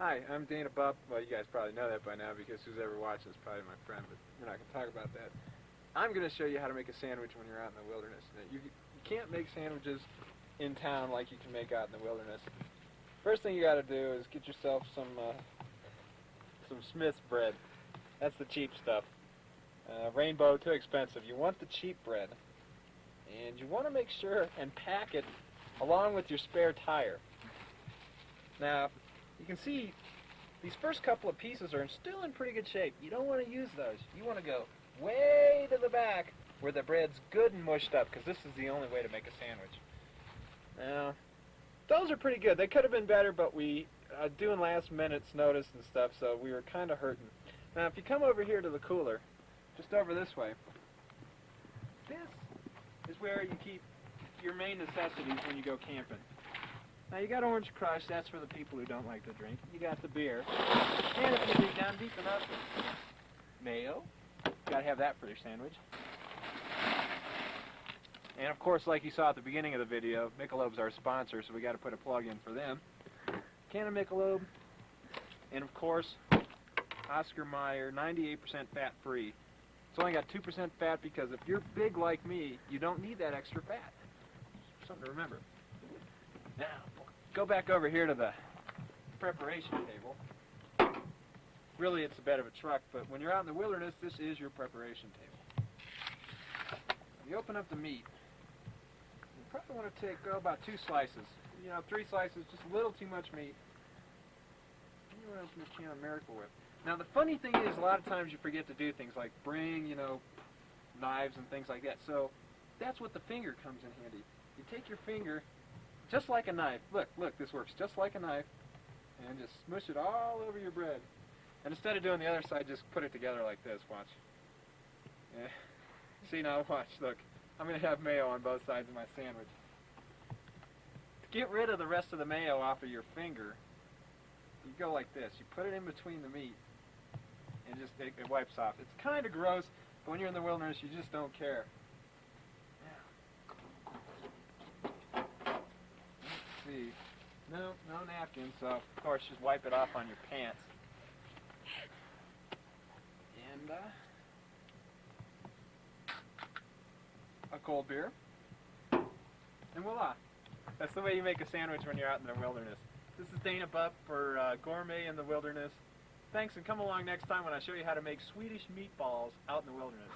Hi, I'm Dana Bubp. Well, you guys probably know that by now because who's ever watching is probably my friend, but we're not going to talk about that. I'm going to show you how to make a sandwich when you're out in the wilderness. Now, you can't make sandwiches in town like you can make out in the wilderness. First thing you got to do is get yourself some Smith's bread. That's the cheap stuff. Rainbow, too expensive. You want the cheap bread. And you want to make sure and pack it along with your spare tire. Now, you can see these first couple of pieces are still in pretty good shape. You don't want to use those. You want to go way to the back where the bread's good and mushed up, because this is the only way to make a sandwich. Now, those are pretty good. They could have been better, but we doing last minute's notice and stuff, so we were kind of hurting. Now, if you come over here to the cooler, just over this way, this is where you keep your main necessities when you go camping. Now you got orange crush, that's for the people who don't like to drink. You got the beer. And if you dig down deep enough, mayo. Gotta have that for your sandwich. And of course, like you saw at the beginning of the video, Michelob's our sponsor, so we gotta put a plug in for them. Can of Michelob. And of course, Oscar Mayer, 98% fat free. It's only got 2% fat because if you're big like me, you don't need that extra fat. Something to remember. Now, go back over here to the preparation table. Really, it's a bed of a truck, but when you're out in the wilderness, this is your preparation table. You open up the meat. You probably want to take about 2 slices. 3 slices, just a little too much meat. And you want to open a can of Miracle Whip. Now, the funny thing is, a lot of times you forget to do things like bring, knives and things like that. So that's what the finger comes in handy. You take your finger, just like a knife. Look, this works just like a knife. And just smush it all over your bread. And instead of doing the other side, just put it together like this, watch. Yeah. See now, watch, look. I'm going to have mayo on both sides of my sandwich. To get rid of the rest of the mayo off of your finger, you go like this. You put it in between the meat, and just it wipes off. It's kind of gross, but when you're in the wilderness, you just don't care. See, no napkin, so of course just wipe it off on your pants. And a cold beer, and voila. That's the way you make a sandwich when you're out in the wilderness. This is Dana Bubp for Gourmet in the Wilderness. Thanks, and come along next time when I show you how to make Swedish meatballs out in the wilderness.